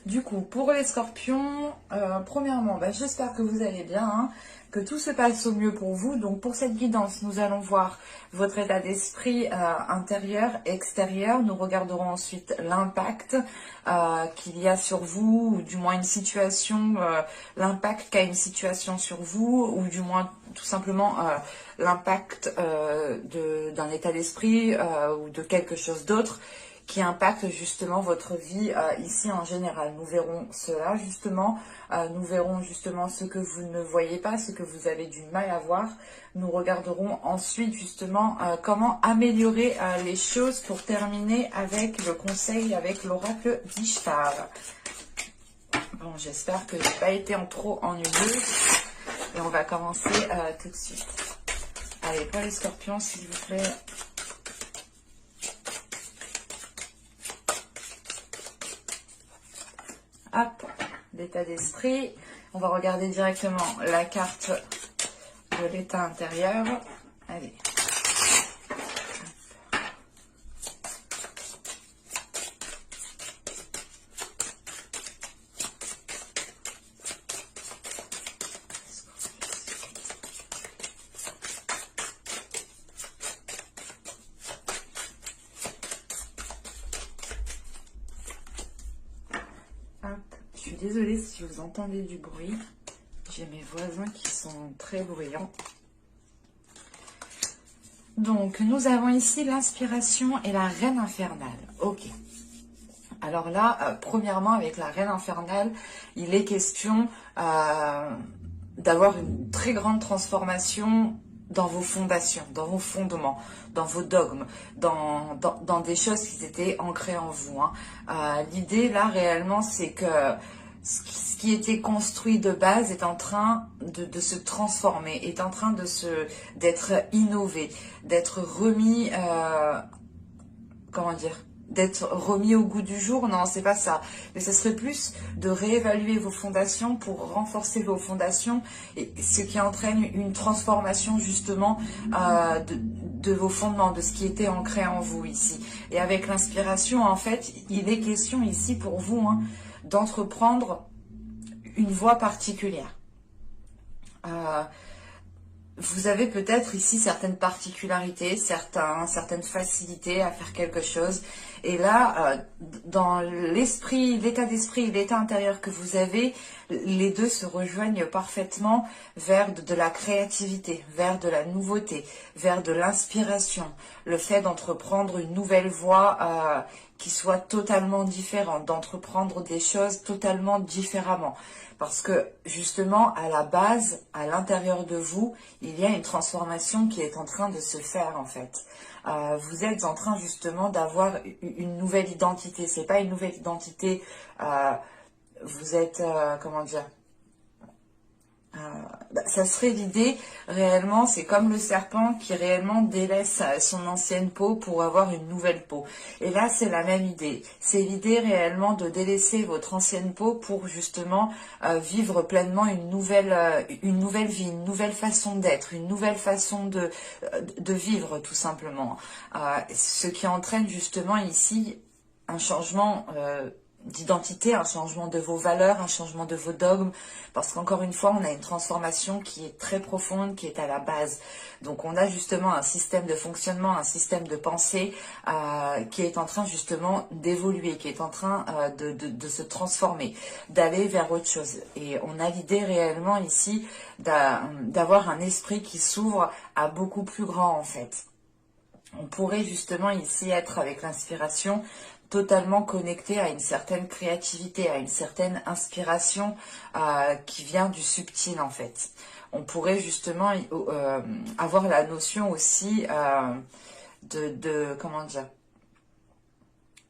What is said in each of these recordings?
Du coup, pour les scorpions, premièrement, j'espère que vous allez bien, hein, que tout se passe au mieux pour vous. Donc pour cette guidance, nous allons voir votre état d'esprit intérieur, extérieur. Nous regarderons ensuite l'impact qu'il y a sur vous, ou du moins une situation, l'impact qu'a une situation sur vous, ou du moins tout simplement l'impact d'un état d'esprit ou de quelque chose d'autre qui impacte justement votre vie ici en général. Nous verrons cela justement, nous verrons justement ce que vous ne voyez pas, ce que vous avez du mal à voir. Nous regarderons ensuite justement comment améliorer les choses pour terminer avec le conseil, avec l'oracle d'Ishtar. Bon, j'espère que je n'ai pas été trop ennuyeuse et on va commencer tout de suite. Allez, pour les scorpions, s'il vous plaît. Hop, l'état d'esprit. On va regarder directement la carte de l'état intérieur. Allez. Je suis désolée si vous entendez du bruit. J'ai mes voisins qui sont très bruyants. Donc, nous avons ici l'inspiration et la reine infernale. Ok. Alors là, premièrement, avec la reine infernale, il est question d'avoir une très grande transformation dans vos fondations, dans vos fondements, dans vos dogmes, dans des choses qui étaient ancrées en vous. Hein. L'idée, là, réellement, c'est que ce qui était construit de base est en train de se transformer, est en train d'être innové, d'être remis, comment dire, d'être remis au goût du jour. Non, c'est pas ça. Mais ce serait plus de réévaluer vos fondations pour renforcer vos fondations, et ce qui entraîne une transformation justement de vos fondements, de ce qui était ancré en vous ici. Et avec l'inspiration, en fait, il est question ici pour vous, hein, d'entreprendre une voie particulière. Vous avez peut-être ici certaines particularités, certaines facilités à faire quelque chose. Et là, dans l'esprit, l'état d'esprit et l'état intérieur que vous avez, les deux se rejoignent parfaitement vers de la créativité, vers de la nouveauté, vers de l'inspiration. Le fait d'entreprendre une nouvelle voie qui soit totalement différente, d'entreprendre des choses totalement différemment. Parce que justement, à la base, à l'intérieur de vous, il y a une transformation qui est en train de se faire en fait. Vous êtes en train justement d'avoir une nouvelle identité. C'est pas une nouvelle identité. Vous êtes, comment dire, ça serait l'idée, réellement, c'est comme le serpent qui réellement délaisse son ancienne peau pour avoir une nouvelle peau. Et là, c'est la même idée. C'est l'idée réellement de délaisser votre ancienne peau pour justement vivre pleinement une nouvelle vie, une nouvelle façon d'être, une nouvelle façon de vivre tout simplement. Ce qui entraîne justement ici un changement d'identité, un changement de vos valeurs, un changement de vos dogmes, parce qu'encore une fois, on a une transformation qui est très profonde, qui est à la base. Donc on a justement un système de fonctionnement, un système de pensée qui est en train justement d'évoluer, qui est en train de se transformer, d'aller vers autre chose. Et on a l'idée réellement ici d'avoir un esprit qui s'ouvre à beaucoup plus grand en fait. On pourrait justement ici être avec l'inspiration totalement connecté à une certaine créativité, à une certaine inspiration qui vient du subtil en fait. On pourrait justement avoir la notion aussi comment dire,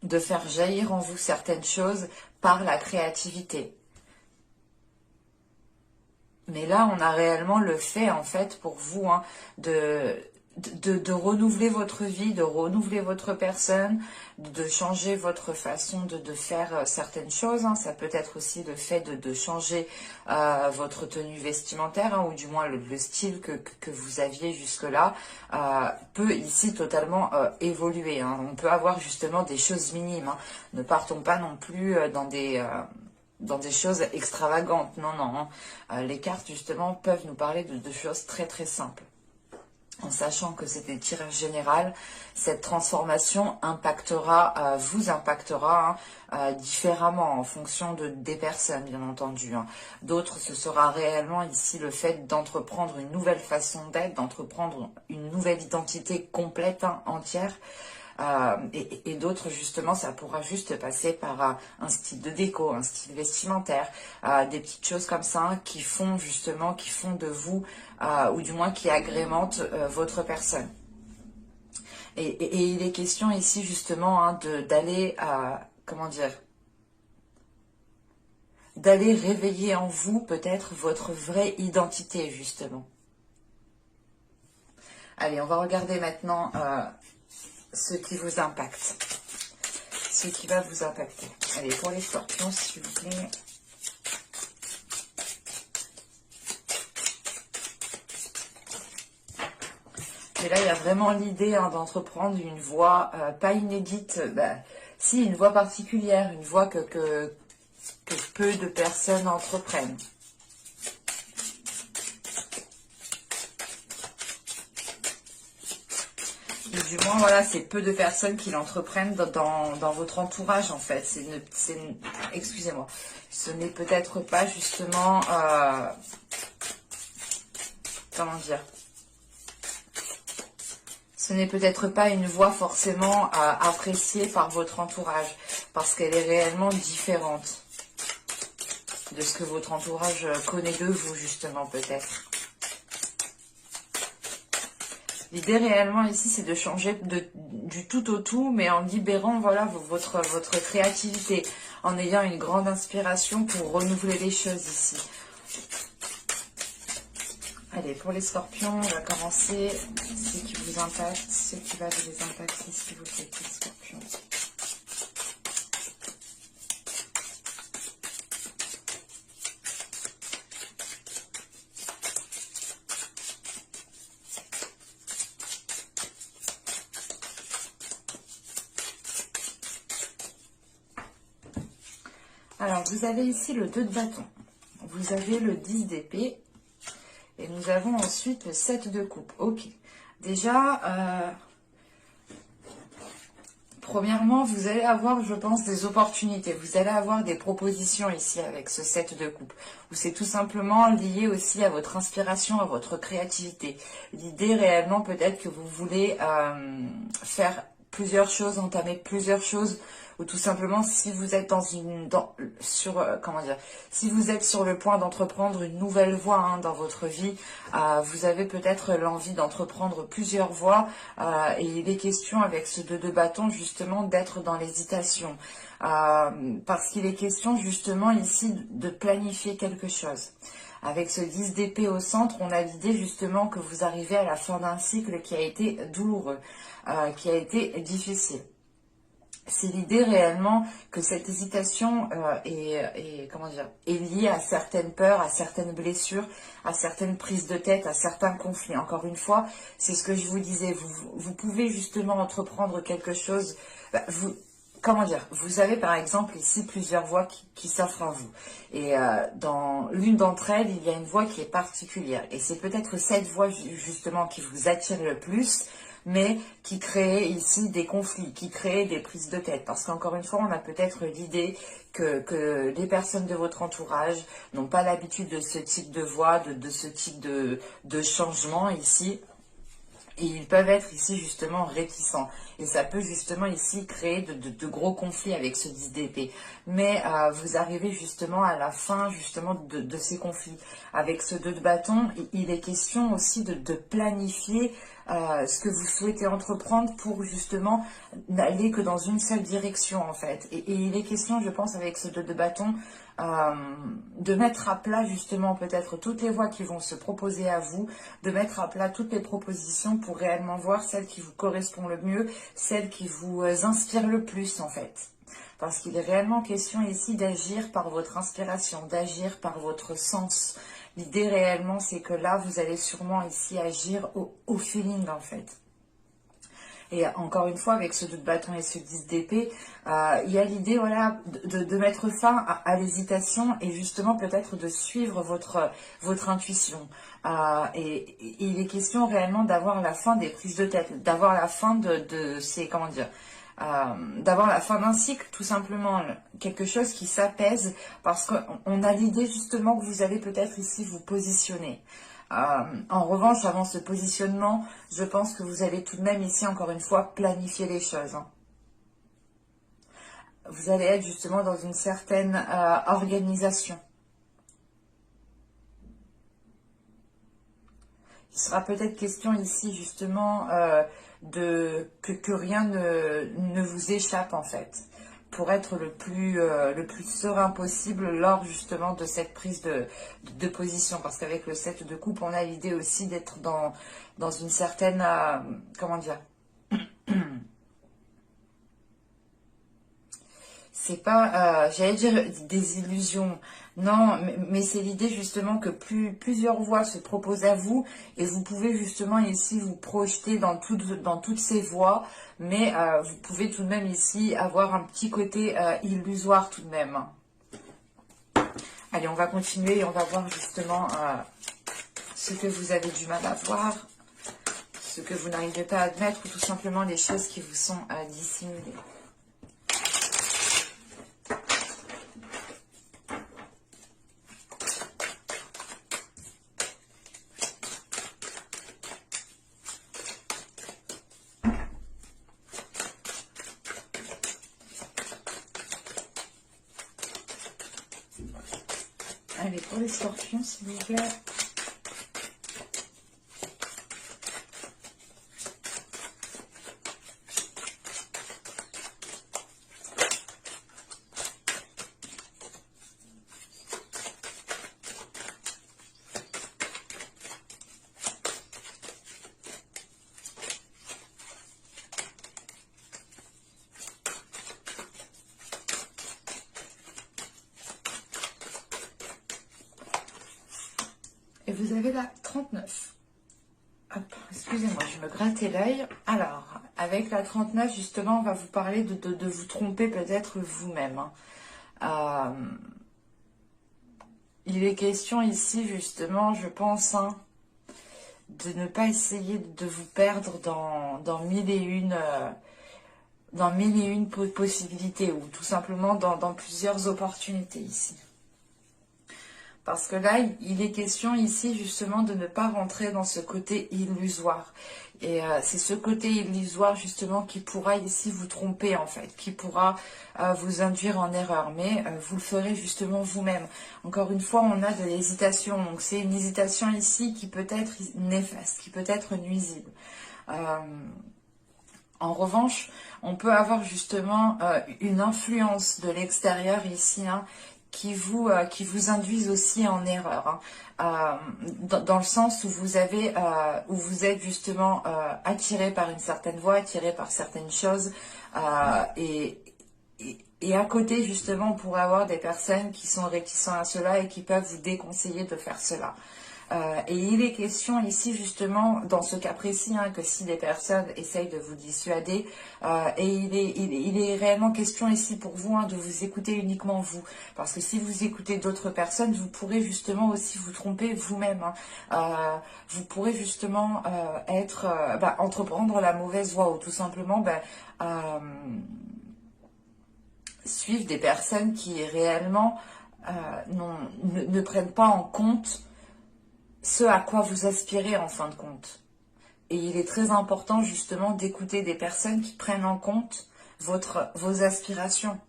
de faire jaillir en vous certaines choses par la créativité. Mais là, on a réellement le fait en fait pour vous, hein, de renouveler votre vie, de renouveler votre personne, de changer votre façon de faire certaines choses. Hein. Ça peut être aussi le fait de changer votre tenue vestimentaire, hein, ou du moins le style que vous aviez jusque-là peut ici totalement évoluer. Hein. On peut avoir justement des choses minimes. Hein. Ne partons pas non plus dans des dans des choses extravagantes. Non, non. Les cartes, justement, peuvent nous parler de choses très, très simples. En sachant que c'est des tirages généraux, cette transformation impactera, vous impactera différemment en fonction des personnes, bien entendu. D'autres, ce sera réellement ici le fait d'entreprendre une nouvelle façon d'être, d'entreprendre une nouvelle identité complète, entière. Et d'autres, justement, ça pourra juste passer par un style de déco, un style vestimentaire, des petites choses comme ça qui font justement, qui font de vous, ou du moins qui agrémentent votre personne. Et il est question ici justement d'aller, comment dire, d'aller réveiller en vous peut-être votre vraie identité justement. Allez, on va regarder maintenant ce qui vous impacte, ce qui va vous impacter. Allez, pour les scorpions, s'il vous plaît. Et là, il y a vraiment l'idée d'entreprendre une voie pas inédite, si, une voie particulière, une voie que peu de personnes entreprennent. Du moins, voilà, c'est peu de personnes qui l'entreprennent dans votre entourage, en fait. Excusez-moi. Ce n'est peut-être pas, justement... comment dire? Ce n'est peut-être pas une voie forcément appréciée par votre entourage, parce qu'elle est réellement différente de ce que votre entourage connaît de vous, justement, peut-être. L'idée réellement ici, c'est de changer du tout au tout, mais en libérant voilà, votre créativité, en ayant une grande inspiration pour renouveler les choses ici. Allez, pour les scorpions, on va commencer. Ce qui vous impacte, ce qui va vous les impacter, s'il vous plaît, les scorpions. Alors, vous avez ici le 2 de bâton. Vous avez le 10 d'épée. Et nous avons ensuite le 7 de coupe. Ok. Déjà, premièrement, vous allez avoir, je pense, des opportunités. Vous allez avoir des propositions ici avec ce 7 de coupe. Où c'est tout simplement lié aussi à votre inspiration, à votre créativité. L'idée réellement peut-être que vous voulez faire plusieurs choses, entamer plusieurs choses, ou tout simplement si vous êtes si vous êtes sur le point d'entreprendre une nouvelle voie dans votre vie, vous avez peut-être l'envie d'entreprendre plusieurs voies, et il est question avec ce 2 de bâton justement d'être dans l'hésitation, parce qu'il est question justement ici de planifier quelque chose. Avec ce 10 d'épée au centre, on a l'idée justement que vous arrivez à la fin d'un cycle qui a été douloureux, qui a été difficile. C'est l'idée réellement que cette hésitation est liée à certaines peurs, à certaines blessures, à certaines prises de tête, à certains conflits. Encore une fois, c'est ce que je vous disais, vous pouvez justement entreprendre quelque chose, vous avez par exemple ici plusieurs voies qui s'offrent à vous. Et dans l'une d'entre elles, il y a une voie qui est particulière. Et c'est peut-être cette voie justement qui vous attire le plus, mais qui crée ici des conflits, qui crée des prises de tête. Parce qu'encore une fois, on a peut-être l'idée que les personnes de votre entourage n'ont pas l'habitude de ce type de voie, de ce type de changement ici. Et ils peuvent être ici justement réticents. Et ça peut justement ici créer de gros conflits avec ce 10 d'épée. Mais vous arrivez justement à la fin justement de ces conflits. Avec ce 2 de bâton, il est question aussi de planifier ce que vous souhaitez entreprendre pour justement n'aller que dans une seule direction en fait. Et il est question, je pense, avec ce 2 de bâton, de mettre à plat justement peut-être toutes les voies qui vont se proposer à vous, de mettre à plat toutes les propositions pour réellement voir celle qui vous correspond le mieux, celle qui vous inspire le plus en fait. Parce qu'il est réellement question ici d'agir par votre inspiration, d'agir par votre sens. L'idée réellement c'est que là vous allez sûrement ici agir au feeling en fait. Et encore une fois, avec ce 2 de bâton et ce 10 d'épée, il y a l'idée, voilà, de mettre fin à l'hésitation et justement peut-être de suivre votre intuition. Et il est question réellement d'avoir la fin des prises de tête, d'avoir la fin de ces, comment dire, d'avoir la fin d'un cycle, tout simplement, quelque chose qui s'apaise, parce qu'on a l'idée justement que vous allez peut-être ici vous positionner. En revanche, avant ce positionnement, je pense que vous allez tout de même ici, encore une fois, planifier les choses. Hein. Vous allez être justement dans une certaine organisation. Il sera peut-être question ici justement que rien ne vous échappe en fait, pour être le plus serein possible lors justement de cette prise de position. Parce qu'avec le 7 de coupe, on a l'idée aussi d'être dans une certaine, comment dire, c'est pas, j'allais dire des illusions, non, mais c'est l'idée justement que plusieurs voies se proposent à vous et vous pouvez justement ici vous projeter dans toutes ces voies, mais vous pouvez tout de même ici avoir un petit côté illusoire tout de même. Allez, on va continuer et on va voir justement ce que vous avez du mal à voir, ce que vous n'arrivez pas à admettre ou tout simplement les choses qui vous sont dissimulées. Allez, pour les scorpions, s'il vous plaît. Et vous avez la 39. Excusez-moi, je me grattais l'œil. Alors, avec la 39, justement, on va vous parler de vous tromper peut-être vous-même. Il est question ici, justement, je pense, hein, de ne pas essayer de vous perdre dans mille et une possibilités, ou tout simplement dans plusieurs opportunités ici. Parce que là, il est question ici justement de ne pas rentrer dans ce côté illusoire. Et c'est ce côté illusoire justement qui pourra ici vous tromper en fait, qui pourra vous induire en erreur. Mais vous le ferez justement vous-même. Encore une fois, on a de l'hésitation. Donc c'est une hésitation ici qui peut être néfaste, qui peut être nuisible. En revanche, on peut avoir justement une influence de l'extérieur ici, hein, qui vous induisent aussi en erreur, hein, dans le sens où vous êtes justement attiré par une certaine voie, attiré par certaines choses, et à côté justement on pourrait avoir des personnes qui sont réticentes à cela et qui peuvent vous déconseiller de faire cela. Et il est question ici justement, dans ce cas précis, hein, que si des personnes essayent de vous dissuader, et il est réellement question ici pour vous, hein, de vous écouter uniquement vous. Parce que si vous écoutez d'autres personnes, vous pourrez justement aussi vous tromper vous-même. Hein. Vous pourrez justement entreprendre la mauvaise voie ou tout simplement suivre des personnes qui réellement ne prennent pas en compte ce à quoi vous aspirez en fin de compte. Et il est très important justement d'écouter des personnes qui prennent en compte vos aspirations.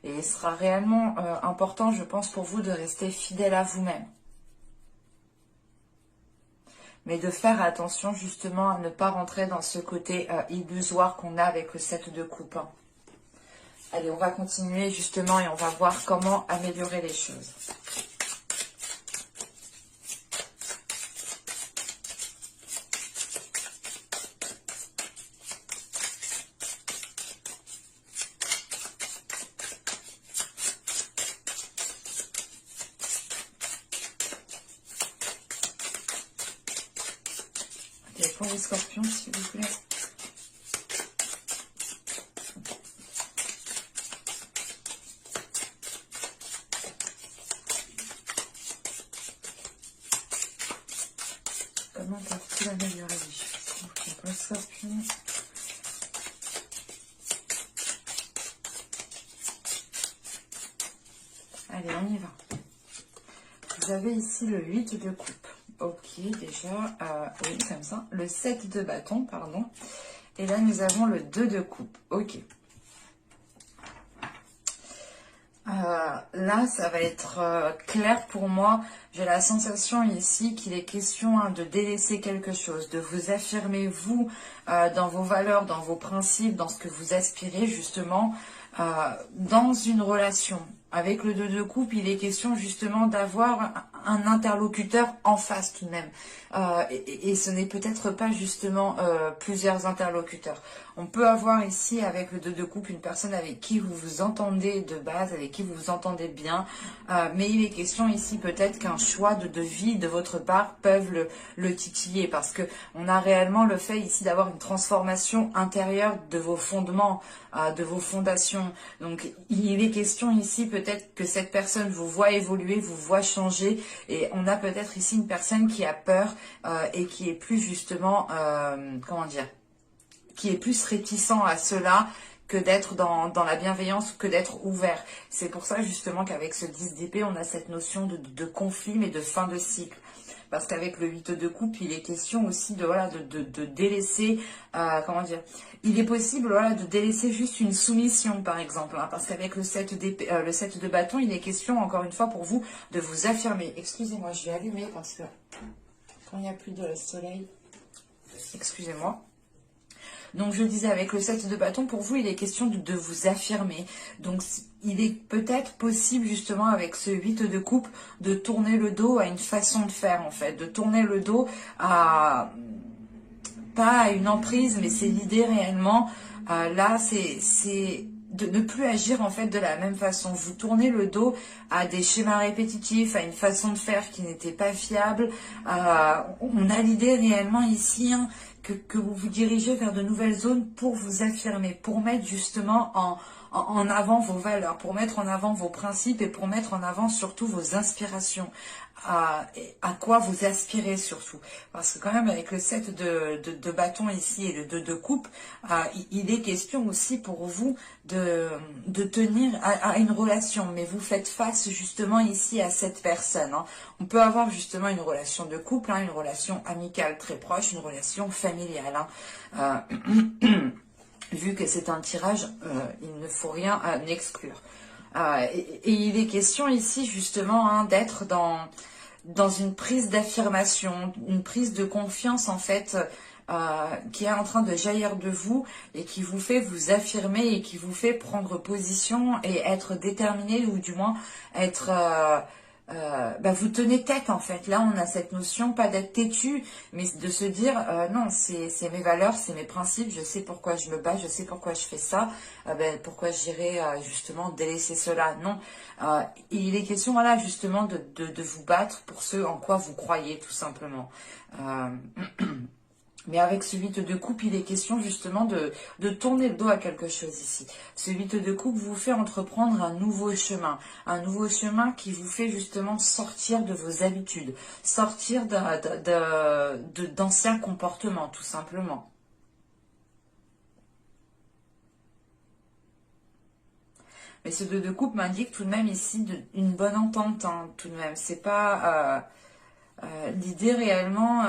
Et il sera réellement important, je pense, pour vous de rester fidèle à vous-même. Mais de faire attention justement à ne pas rentrer dans ce côté illusoire qu'on a avec le 7 de coupe. Hein. Allez, on va continuer justement et on va voir comment améliorer les choses. Et pour les scorpions, s'il vous plaît. Comment peuvent-ils améliorer les choses? Pour les scorpions. Allez, on y va. Vous avez ici le 8 de coupe. Ok, déjà, oui, comme ça. Le 7 de bâton, pardon. Et là, nous avons le 2 de coupe. Ok. Là, ça va être clair pour moi. J'ai la sensation ici qu'il est question de délaisser quelque chose, de vous affirmer, vous, dans vos valeurs, dans vos principes, dans ce que vous aspirez, justement, dans une relation. Avec le 2 de coupe, il est question justement d'avoir un interlocuteur en face tout de même. Et ce n'est peut-être pas justement plusieurs interlocuteurs. On peut avoir ici avec le 2 de coupe une personne avec qui vous vous entendez de base, avec qui vous vous entendez bien. Mais il est question ici peut-être qu'un choix de vie de votre part peuvent le titiller. Parce que on a réellement le fait ici d'avoir une transformation intérieure de vos fondements, de vos fondations. Donc il est question ici peut-être que cette personne vous voit évoluer, vous voit changer. Et on a peut-être ici une personne qui a peur et qui est plus justement, comment dire, qui est plus réticent à cela que d'être dans la bienveillance, que d'être ouvert. C'est pour ça justement qu'avec ce 10 d'épée, on a cette notion de conflit, mais de fin de cycle. Parce qu'avec le 8 de coupe, il est question aussi de, voilà, de délaisser, comment dire, il est possible voilà, de délaisser juste une soumission par exemple. Hein, parce qu'avec le 7 le 7 de bâton, il est question encore une fois pour vous de vous affirmer. Excusez-moi, je vais allumer parce que quand il n'y a plus de soleil, excusez-moi. Donc je disais, avec le 7 de bâton, pour vous, il est question de vous affirmer. Donc il est peut-être possible justement avec ce 8 de coupe de tourner le dos à une façon de faire en fait. De tourner le dos à, pas à une emprise, mais c'est l'idée réellement. Là, c'est de ne plus agir en fait de la même façon. Vous tournez le dos à des schémas répétitifs, à une façon de faire qui n'était pas fiable. On a l'idée réellement ici que vous vous dirigez vers de nouvelles zones pour vous affirmer, pour mettre justement en avant vos valeurs, pour mettre en avant vos principes et pour mettre en avant surtout vos inspirations. À quoi vous aspirez surtout. Parce que quand même avec le 7 de bâton ici et le 2 de coupe, il est question aussi pour vous de tenir à une relation. Mais vous faites face justement ici à cette personne. Hein. On peut avoir justement une relation de couple, hein, une relation amicale très proche, une relation familiale. Hein. Vu que c'est un tirage, il ne faut rien exclure. Et il est question ici justement hein, d'être dans une prise d'affirmation, une prise de confiance en fait qui est en train de jaillir de vous et qui vous fait vous affirmer et qui vous fait prendre position et être déterminé ou du moins être... vous tenez tête en fait. Là, on a cette notion, pas d'être têtu, mais de se dire non, c'est mes valeurs, c'est mes principes, je sais pourquoi je me bats, je sais pourquoi je fais ça, pourquoi j'irai justement délaisser cela. Non, il est question voilà justement de vous battre pour ce en quoi vous croyez tout simplement. Mais avec ce 8 de coupe, il est question justement de tourner le dos à quelque chose ici. Ce 8 de coupe vous fait entreprendre un nouveau chemin qui vous fait justement sortir de vos habitudes, sortir d'anciens comportements tout simplement. Mais ce 2 de coupe m'indique tout de même ici une bonne entente, hein, tout de même. C'est pas l'idée réellement...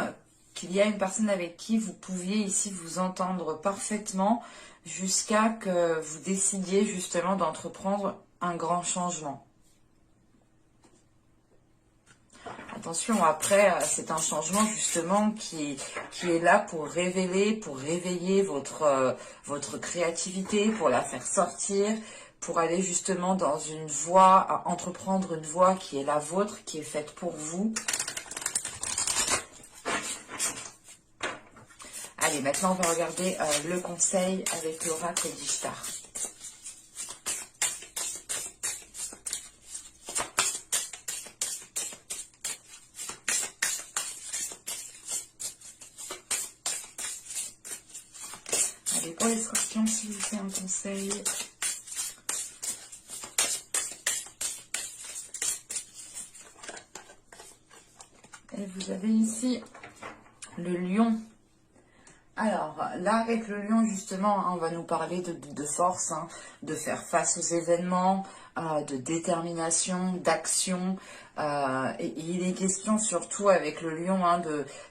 qu'il y a une personne avec qui vous pouviez ici vous entendre parfaitement jusqu'à que vous décidiez justement d'entreprendre un grand changement. Attention, après, c'est un changement justement qui est là pour révéler, pour réveiller votre créativité, pour la faire sortir, pour aller justement dans une voie, entreprendre une voie qui est la vôtre, qui est faite pour vous. Allez, maintenant on va regarder le conseil avec l'oracle d'Ishtar. pour les scorpions, s'il vous plaît, un conseil. Et vous avez ici le lion. Alors là, avec le lion, justement, hein, on va nous parler de force, hein, de faire face aux événements, de détermination, d'action. Et il est question surtout avec le lion hein,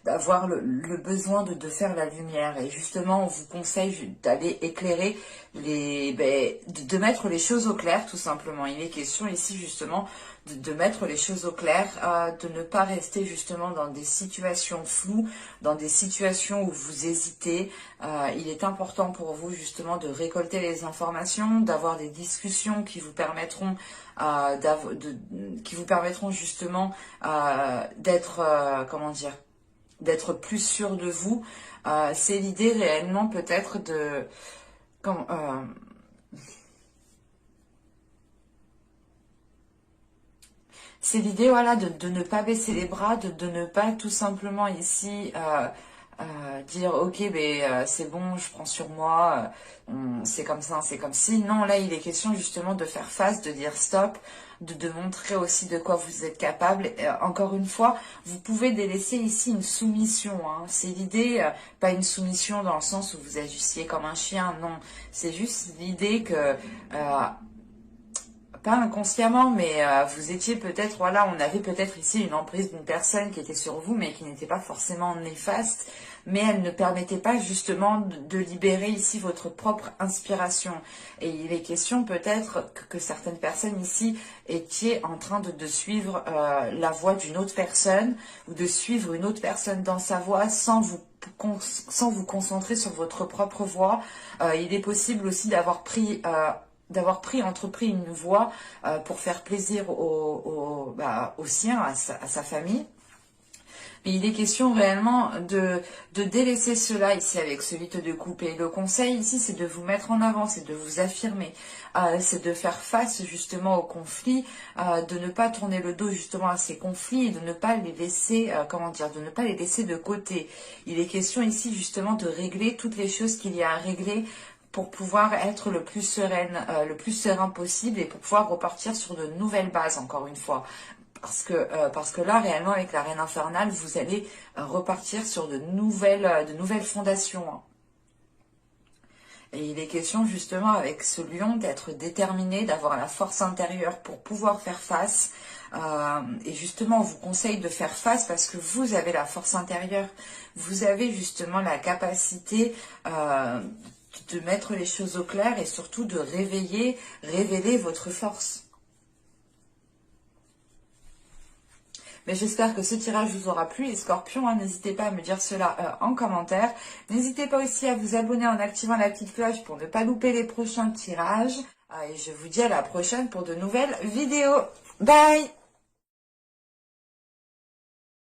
d'avoir le besoin de faire la lumière. Et justement, on vous conseille d'aller éclairer, de mettre les choses au clair, tout simplement. Il est question ici, justement, de mettre les choses au clair, de ne pas rester justement dans des situations floues, dans des situations où vous hésitez. Il est important pour vous justement de récolter les informations, d'avoir des discussions qui vous permettront justement d'être, comment dire, d'être plus sûr de vous. C'est l'idée réellement peut-être de... c'est l'idée, voilà, de ne pas baisser les bras, de ne pas tout simplement ici dire ok, c'est bon, je prends sur moi, c'est comme ça, c'est comme si. Non, là, il est question justement de faire face, de dire stop, de montrer aussi de quoi vous êtes capable. Encore une fois, vous pouvez délaisser ici une soumission. Hein. C'est l'idée, pas une soumission dans le sens où vous agissiez comme un chien, non. C'est juste l'idée que... pas inconsciemment, mais vous étiez peut-être, voilà, on avait peut-être ici une emprise d'une personne qui était sur vous, mais qui n'était pas forcément néfaste, mais elle ne permettait pas justement de libérer ici votre propre inspiration. Et il est question peut-être que certaines personnes ici étaient en train de suivre la voie d'une autre personne, ou de suivre une autre personne dans sa voie sans vous concentrer sur votre propre voie. Il est possible aussi d'avoir entrepris une voie pour faire plaisir au sien, à sa famille. Mais il est question réellement de délaisser cela ici avec ce 8 de coupe. Et le conseil ici, c'est de vous mettre en avant, c'est de vous affirmer, c'est de faire face justement aux conflits, de ne pas tourner le dos justement à ces conflits et de ne pas les laisser, de ne pas les laisser de côté. Il est question ici justement de régler toutes les choses qu'il y a à régler pour pouvoir être le plus serein possible et pour pouvoir repartir sur de nouvelles bases, encore une fois. Parce que là, réellement, avec la Reine Infernale, vous allez repartir sur de nouvelles fondations. Hein. Et il est question, justement, avec ce lion, d'être déterminé, d'avoir la force intérieure pour pouvoir faire face. Et justement, on vous conseille de faire face parce que vous avez la force intérieure. Vous avez justement la capacité... de mettre les choses au clair et surtout de révéler votre force. Mais j'espère que ce tirage vous aura plu, les scorpions. Hein, n'hésitez pas à me dire cela en commentaire. N'hésitez pas aussi à vous abonner en activant la petite cloche pour ne pas louper les prochains tirages. Et je vous dis à la prochaine pour de nouvelles vidéos. Bye!